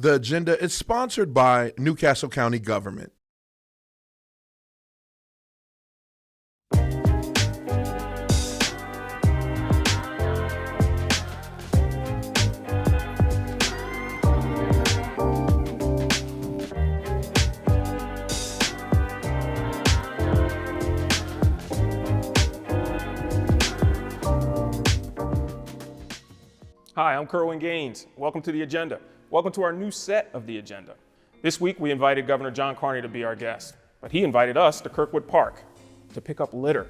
The agenda is sponsored by Newcastle County Government. Hi, I'm Kerwin Gaines. Welcome to the agenda. Welcome to our new set of the agenda. This week we invited Governor John Carney to be our guest, but he invited us to Kirkwood Park to pick up litter.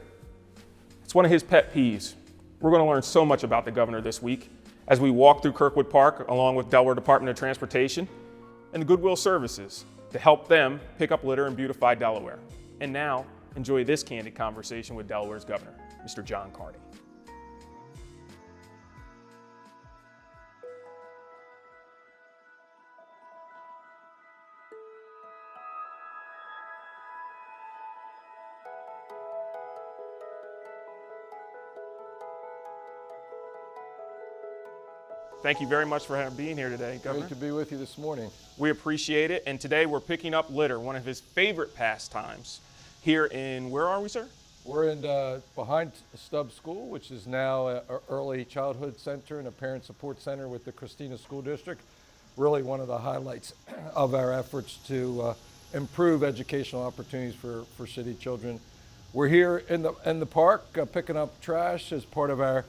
It's one of his pet peeves. We're going to learn so much about the governor this week as we walk through Kirkwood Park along with Delaware Department of Transportation and the Goodwill Services to help them pick up litter and beautify Delaware. And now, enjoy this candid conversation with Delaware's governor, Mr. John Carney. Thank you very much for being here today, Governor. Great to be with you this morning. We appreciate it. And today we're picking up litter, one of his favorite pastimes, here in, where are we, sir? We're in behind Stubbs School, which is now an early childhood center and a parent support center with the Christina School District. Really one of the highlights of our efforts to improve educational opportunities for city children. We're here in the park picking up trash as part of our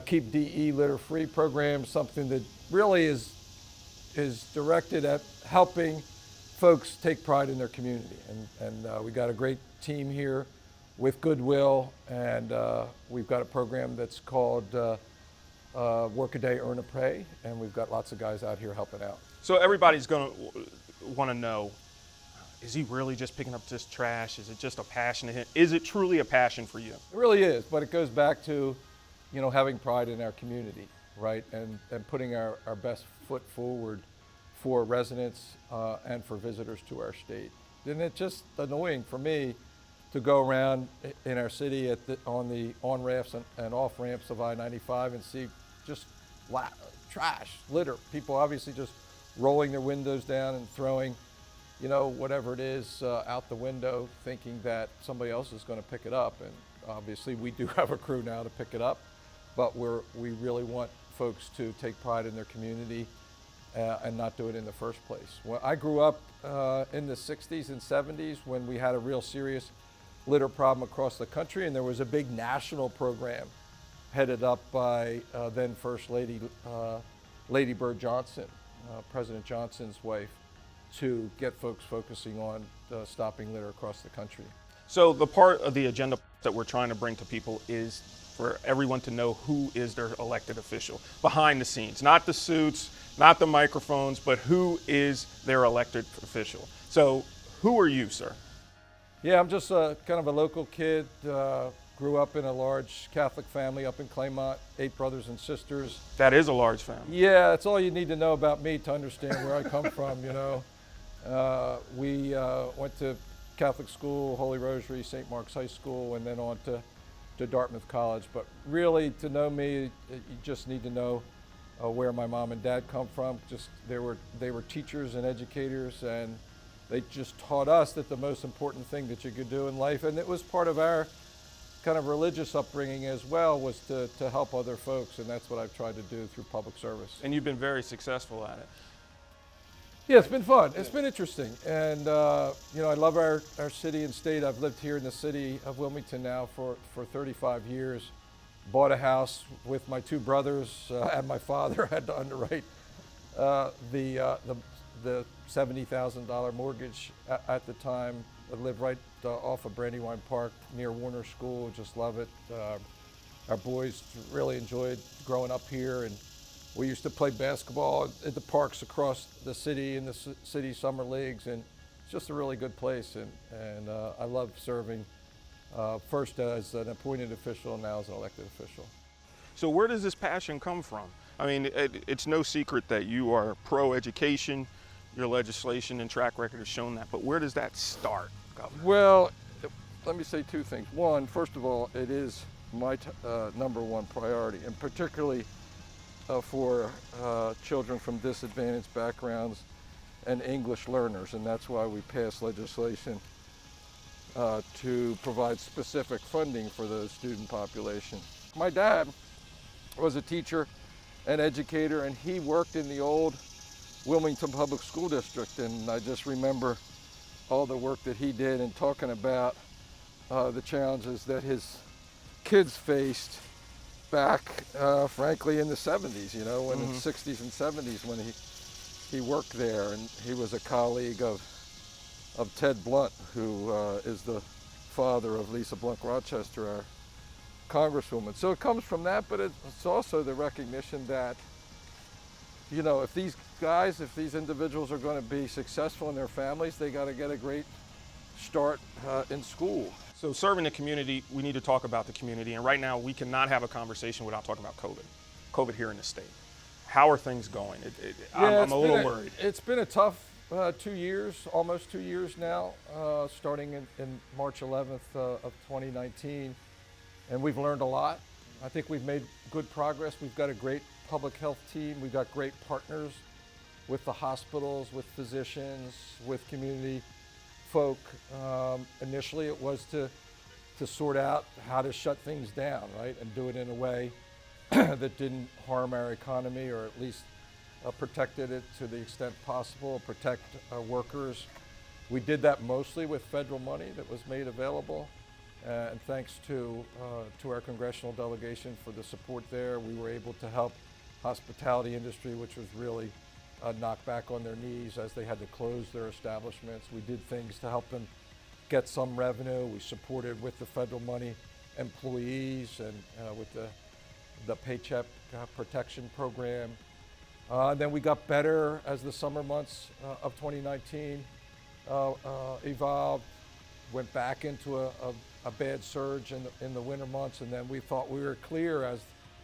Keep DE Litter Free program, something that really is directed at helping folks take pride in their community. And we got a great team here with Goodwill, and we've got a program that's called Work a Day, Earn a Pay, and we've got lots of guys out here helping out. So everybody's going to want to know, is he really just picking up this trash? Is it just a passion to him? Is it truly a passion for you? It really is, but it goes back to having pride in our community, right? And putting our best foot forward for residents and for visitors to our state. And it's just annoying for me to go around in our city on the on-ramps and off-ramps of I-95 and see just trash, litter. People obviously just rolling their windows down and throwing, whatever it is out the window, thinking that somebody else is going to pick it up. And obviously we do have a crew now to pick it up. But we really want folks to take pride in their community and not do it in the first place. Well, I grew up in the 60s and 70s when we had a real serious litter problem across the country, and there was a big national program headed up by then First Lady Lady Bird Johnson, President Johnson's wife, to get folks focusing on stopping litter across the country. So the part of the agenda that we're trying to bring to people is for everyone to know who is their elected official behind the scenes, not the suits, not the microphones, but who is their elected official. So who are you, sir? Yeah, I'm just kind of a local kid, grew up in a large Catholic family up in Claymont, 8 brothers and sisters. That is a large family. Yeah, that's all you need to know about me to understand where I come from, We went to Catholic school, Holy Rosary, St. Mark's High School, and then on to Dartmouth College. But really, to know me, you just need to know where my mom and dad come from. Just they were teachers and educators, and they just taught us that the most important thing that you could do in life, and it was part of our kind of religious upbringing as well, was to help other folks, and that's what I've tried to do through public service. And you've been very successful at it. Yeah, it's been fun. It's been interesting. And, I love our city and state. I've lived here in the city of Wilmington now for 35 years. Bought a house with my 2 brothers and my father. Had to underwrite the $70,000 mortgage at the time. I lived right off of Brandywine Park near Warner School. Just love it. Our boys really enjoyed growing up here, and we used to play basketball at the parks across the city in the city summer leagues, and it's just a really good place. And I love serving first as an appointed official and now as an elected official. So where does this passion come from? I mean, it's no secret that you are pro-education. Your legislation and track record has shown that. But where does that start, Governor? Well, let me say 2 things. One, first of all, it is my number 1 priority, and particularly for children from disadvantaged backgrounds and English learners, and that's why we passed legislation to provide specific funding for those student population. My dad was a teacher and educator, and he worked in the old Wilmington Public School District, and I just remember all the work that he did and talking about the challenges that his kids faced back, frankly, in the 70s, you know, when in the 60s and 70s when he worked there, and he was a colleague of Ted Blunt, who is the father of Lisa Blunt Rochester, our Congresswoman. So it comes from that, but it's also the recognition that, you know, if these individuals are going to be successful in their families, they got to get a great start in school. So serving the community, we need to talk about the community, and right now we cannot have a conversation without talking about COVID here in the state. How are things going? I'm a little worried. It's been a tough 2 years, almost 2 years now, starting in March 11th of 2019, and we've learned a lot. I think we've made good progress. We've got a great public health team. We've got great partners with the hospitals, with physicians, with community folk. Initially it was to sort out how to shut things down, right, and do it in a way that didn't harm our economy, or at least protected it to the extent possible, protect workers. We did that mostly with federal money that was made available, and thanks to our congressional delegation for the support there, we were able to help hospitality industry, which was really knocked back on their knees as they had to close their establishments. We did things to help them get some revenue. We supported with the federal money employees and with the Paycheck Protection Program. Then we got better as the summer months of 2019 evolved, went back into a bad surge in the winter months, and then we thought we were clear as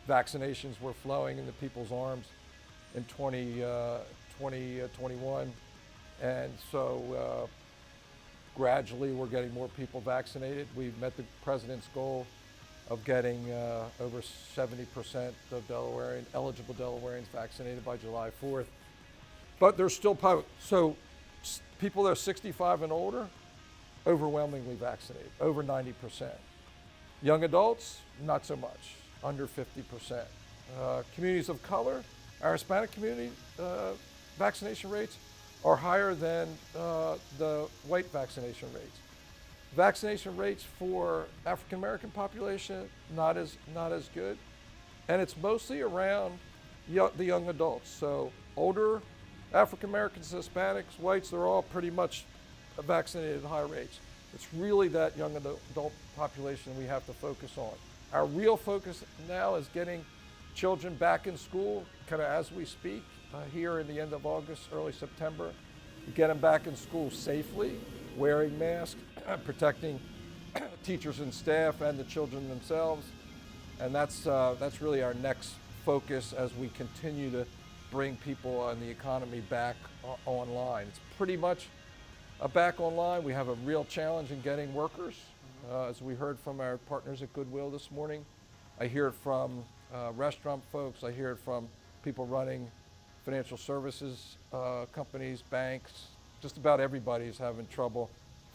vaccinations were flowing into people's arms in 2021. And so gradually we're getting more people vaccinated. We've met the president's goal of getting over 70% of eligible Delawareans vaccinated by July 4th. But there's still so people that are 65 and older, overwhelmingly vaccinated, over 90%. Young adults, not so much, under 50%. Communities of color, our Hispanic community vaccination rates are higher than the white vaccination rates. Vaccination rates for African American population, not as good. And it's mostly around the young adults. So older African Americans, Hispanics, whites, they're all pretty much vaccinated at high rates. It's really that young adult population we have to focus on. Our real focus now is getting children back in school, kind of as we speak, here in the end of August, early September. Get them back in school safely, wearing masks, protecting teachers and staff and the children themselves. And that's really our next focus as we continue to bring people and the economy back online. It's pretty much back online. We have a real challenge in getting workers. As we heard from our partners at Goodwill this morning, I hear it from restaurant folks, I hear it from people running financial services companies, banks, just about everybody is having trouble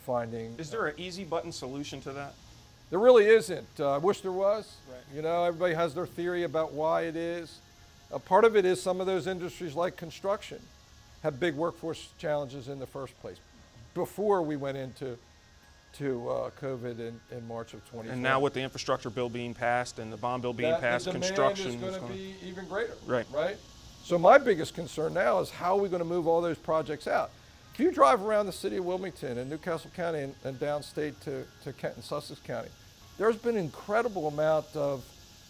finding. Is there an easy button solution to that? There really isn't. I wish there was. Right. You know, everybody has their theory about why it is. Part of it is some of those industries like construction have big workforce challenges in the first place before we went into COVID in March of 2020. And now with the infrastructure bill being passed and the bond bill being passed, construction is going to be even greater. Right. So my biggest concern now is how are we going to move all those projects out? If you drive around the city of Wilmington and Newcastle County and downstate to Kent and Sussex County, there's been an incredible amount of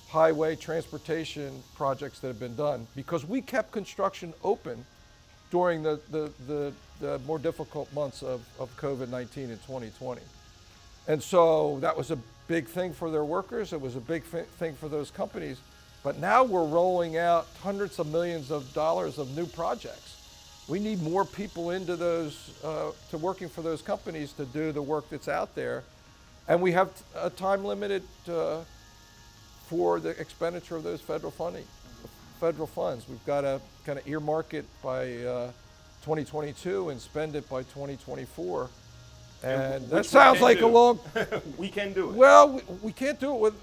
highway transportation projects that have been done because we kept construction open during the more difficult months of COVID-19 in 2020. And so that was a big thing for their workers. It was a big thing for those companies. But now we're rolling out hundreds of millions of dollars of new projects. We need more people into those, to working for those companies to do the work that's out there. And we have a time limited for the expenditure of those federal federal funds. We've got to kind of earmark it by 2022 and spend it by 2024. And that sounds like a long. We can do it. Well, we can't do it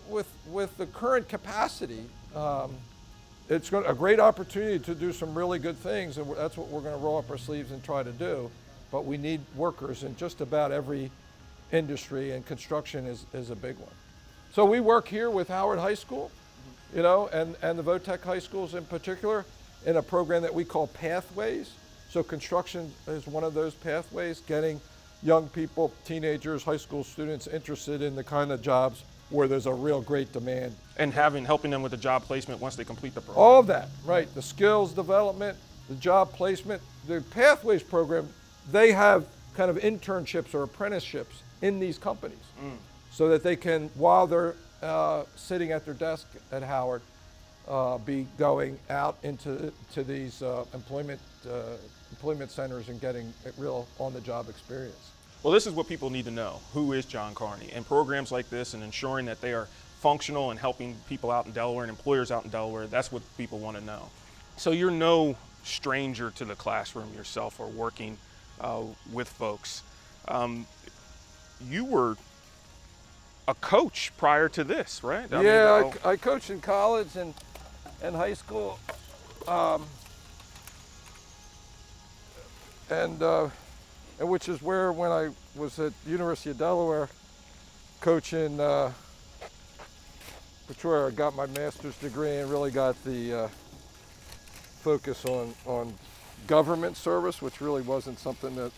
with the current capacity. It's a great opportunity to do some really good things, and that's what we're going to roll up our sleeves and try to do. But we need workers in just about every industry, and construction is a big one. So we work here with Howard High School, you know, and the Votech high schools in particular, in a program that we call Pathways. So construction is one of those pathways, getting young people, teenagers, high school students interested in the kind of jobs where there's a real great demand. And helping them with the job placement once they complete the program. All of that, right. The skills development, the job placement. The Pathways program, they have kind of internships or apprenticeships in these companies so that they can, while they're sitting at their desk at Howard, be going out into these employment centers and getting real on-the-job experience. Well, this is what people need to know. Who is John Carney? And programs like this and ensuring that they are functional and helping people out in Delaware and employers out in Delaware, that's what people want to know. So you're no stranger to the classroom yourself or working with folks. You were a coach prior to this, right? I coached in college and high school. And which is where, when I was at University of Delaware coaching, which where I got my master's degree and really got the focus on government service, which really wasn't something that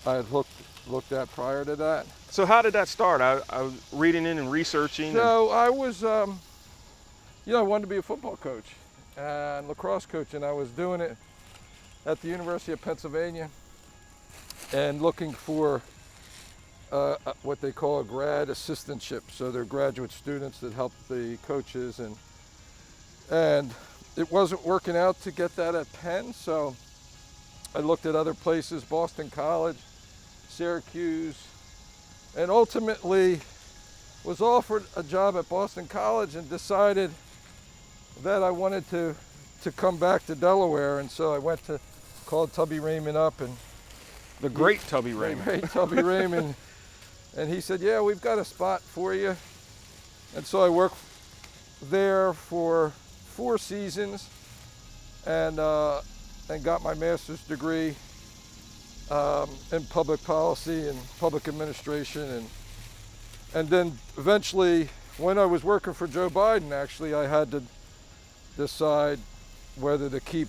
I had looked at prior to that. So how did that start? I was reading in and researching. So I was, I wanted to be a football coach and lacrosse coach, and I was doing it at the University of Pennsylvania and looking for what they call a grad assistantship. So they're graduate students that help the coaches, and it wasn't working out to get that at Penn, so I looked at other places, Boston College, Syracuse, and ultimately was offered a job at Boston College and decided that I wanted to come back to Delaware, and so I called Tubby Raymond up, and the great Tubby Raymond. The great Tubby Raymond, and he said, "Yeah, we've got a spot for you." And so I worked there for 4 seasons, and got my master's degree in public policy and public administration, and then eventually, when I was working for Joe Biden, actually, I had to decide whether to keep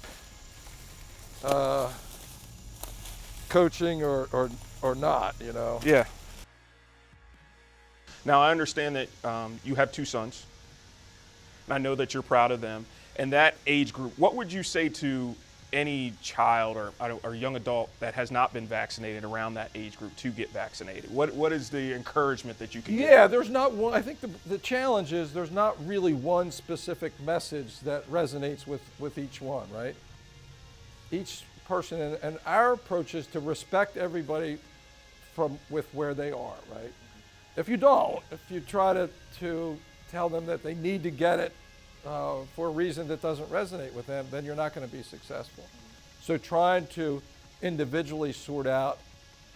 coaching or not, you know. Yeah. Now I understand that you have 2 sons. I know that you're proud of them. And that age group, what would you say to any child or young adult that has not been vaccinated around that age group to get vaccinated? What is the encouragement that you can give? Yeah, there's not one. I think the challenge is there's not really one specific message that resonates with each one, right? Each person, and our approach is to respect everybody with where they are, right? If you try to tell them that they need to get it for a reason that doesn't resonate with them, then you're not going to be successful. So trying to individually sort out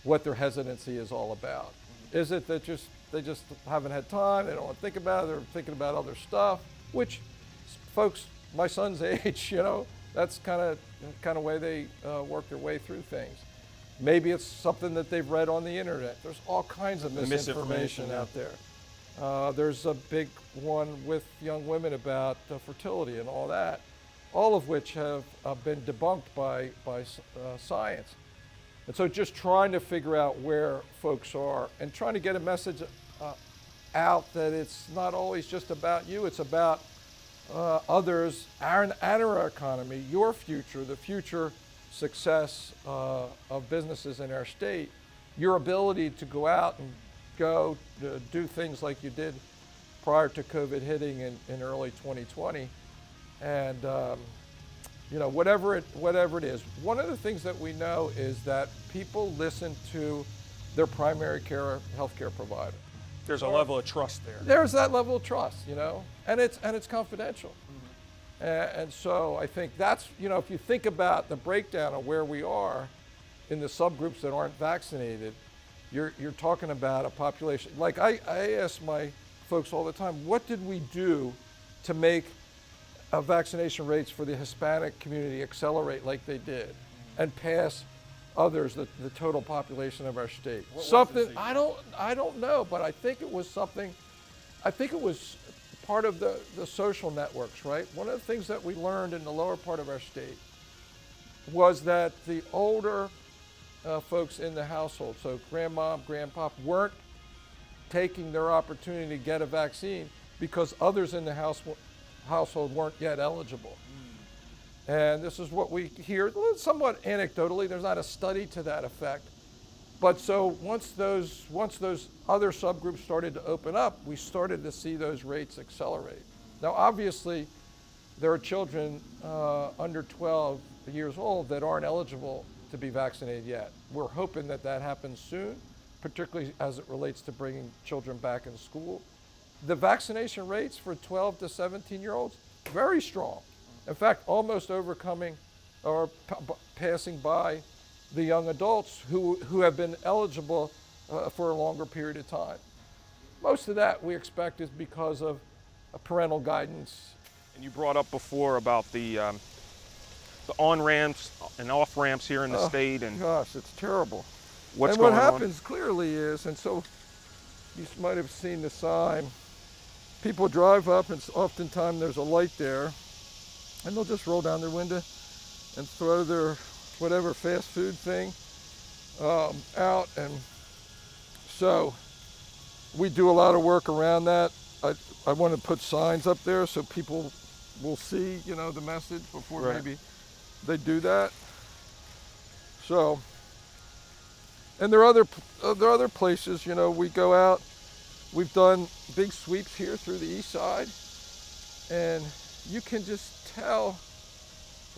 what their hesitancy is all about. Is it that they just haven't had time, they don't want to think about it, they're thinking about other stuff, which folks my son's age, that's kind of way they work their way through things. Maybe it's something that they've read on the internet. There's all kinds of misinformation out there. There's a big one with young women about fertility and all that, all of which have been debunked by science. And so just trying to figure out where folks are and trying to get a message out that it's not always just about you, it's about others, our economy, your future, the future success of businesses in our state, your ability to go out and go do things like you did prior to COVID hitting in early 2020, and whatever it is. One of the things that we know is that people listen to their primary care healthcare provider. There's a level of trust there. There's that level of trust, and it's confidential. And so I think that's, if you think about the breakdown of where we are in the subgroups that aren't vaccinated, you're talking about a population. Like I ask my folks all the time, what did we do to make vaccination rates for the Hispanic community accelerate like they did and pass others, the total population of our state? Something, I don't know, but I think it was something, I think it was part of the social networks, right? One of the things that we learned in the lower part of our state was that the older folks in the household, so grandma, grandpop, weren't taking their opportunity to get a vaccine because others in the household weren't yet eligible. And this is what we hear somewhat anecdotally. There's not a study to that effect. But so once those other subgroups started to open up, we started to see those rates accelerate. Now, obviously, there are children under 12 years old that aren't eligible to be vaccinated yet. We're hoping that that happens soon, particularly as it relates to bringing children back in school. The vaccination rates for 12 to 17-year-olds, very strong. In fact, almost overcoming or passing by the young adults who have been eligible for a longer period of time. Most of that we expect is because of parental guidance. And you brought up before about the on-ramps and off-ramps here in the state. And gosh, it's terrible. What's going on? And what happens clearly is, and so you might have seen the sign, people drive up and oftentimes there's a light there and they'll just roll down their window and throw their whatever fast food thing out. And so we do a lot of work around that. I want to put signs up there so people will see, the message before maybe they do that. So, and there are other places, we go out. We've done big sweeps here through the Eastside, and you can just tell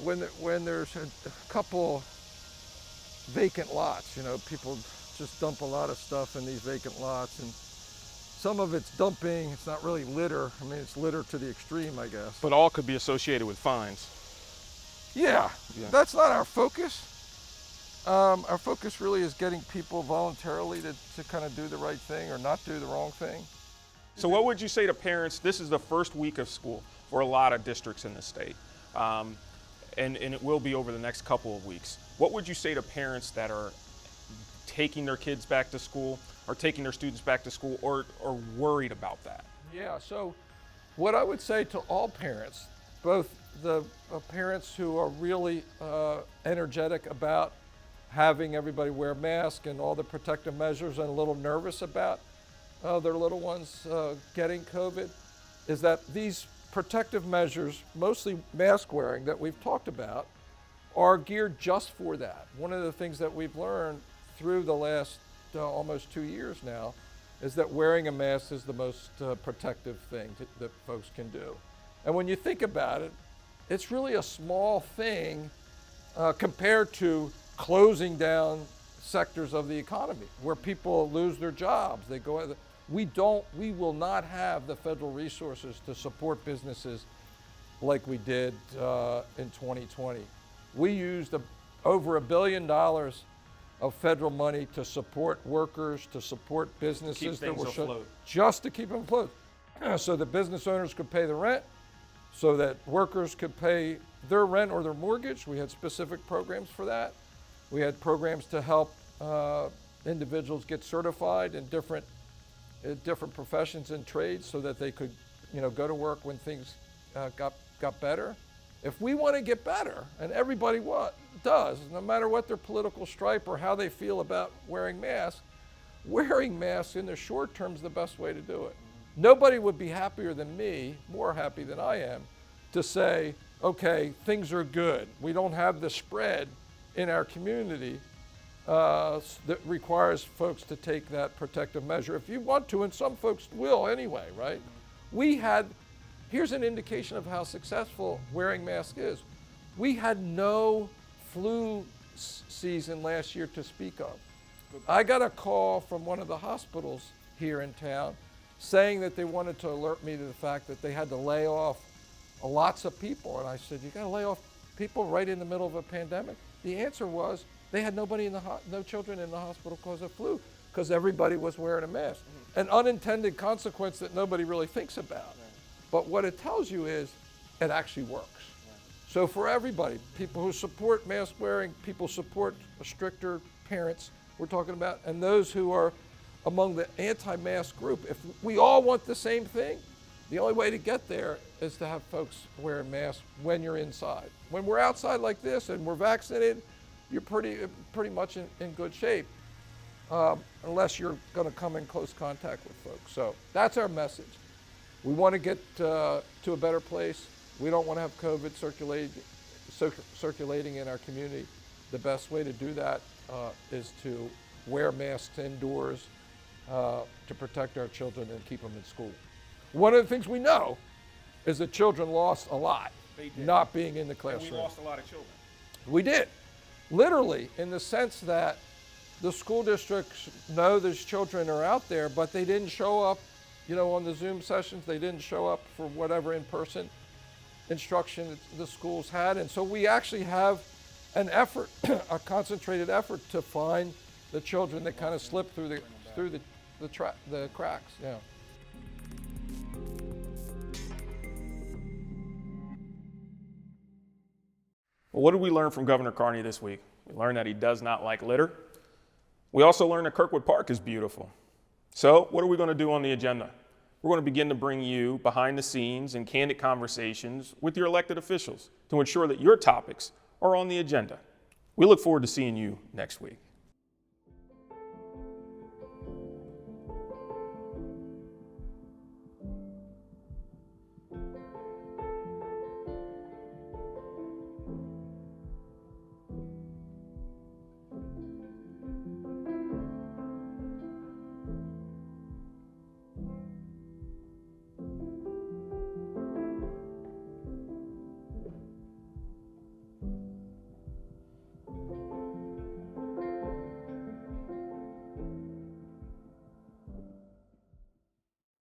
when there's a couple vacant lots. People just dump a lot of stuff in these vacant lots, and some of it's dumping. It's not really litter. I mean, it's litter to the extreme, I guess. But all could be associated with fines. Yeah. That's not our focus. Our focus really is getting people voluntarily to kind of do the right thing or not do the wrong thing. So what would you say to parents? This is the first week of school for a lot of districts in the state, and it will be over the next couple of weeks. What would you say to parents that are taking their kids back to school or taking their students back to school or worried about that? Yeah, so what I would say to all parents, both the parents who are really energetic about having everybody wear masks and all the protective measures and a little nervous about their little ones getting COVID, is that these protective measures, mostly mask wearing that we've talked about, are geared just for that. One of the things that we've learned through the last almost 2 years now is that wearing a mask is the most protective thing that folks can do. And when you think about it, it's really a small thing compared to closing down sectors of the economy where people lose their jobs. They go. We will not have the federal resources to support businesses like we did in 2020. We used over $1 billion of federal money to support workers, to support businesses that were afloat, just to keep them afloat, so that business owners could pay the rent, so that workers could pay their rent or their mortgage. We had specific programs for that. We had programs to help individuals get certified in different professions and trades so that they could, go to work when things got better. If we want to get better, and everybody does, no matter what their political stripe or how they feel about wearing masks in the short term is the best way to do it. Nobody would be happier than me, more happy than I am, to say, okay, things are good. We don't have the spread in our community that requires folks to take that protective measure if you want to, and some folks will anyway, right? Here's an indication of how successful wearing masks is. We had no flu season last year to speak of. I got a call from one of the hospitals here in town saying that they wanted to alert me to the fact that they had to lay off lots of people. And I said, you got to lay off people right in the middle of a pandemic? The answer was they had no children in the hospital because of flu, because everybody was wearing a mask. An unintended consequence that nobody really thinks about. But what it tells you is it actually works. So for everybody, people who support mask wearing, people support stricter parents, we're talking about, and those who are among the anti-mask group, if we all want the same thing, the only way to get there is to have folks wearing masks when you're inside. When we're outside like this and we're vaccinated, you're pretty much in good shape, unless you're going to come in close contact with folks. So that's our message. We want to get to a better place. We don't want to have COVID circulating in our community. The best way to do that is to wear masks indoors to protect our children and keep them in school. One of the things we know is that children lost a lot not being in the classroom. And we lost a lot of children. We did, literally, in the sense that the school districts know those children are out there, but they didn't show up, on the Zoom sessions. They didn't show up for whatever in-person instruction the schools had. And so we actually have an effort, a concentrated effort to find the children that kind of slipped through the cracks. Yeah. Well, what did we learn from Governor Carney this week? We learned that he does not like litter. We also learned that Kirkwood Park is beautiful. So what are we going to do on the agenda? We're going to begin to bring you behind the scenes and candid conversations with your elected officials to ensure that your topics are on the agenda. We look forward to seeing you next week.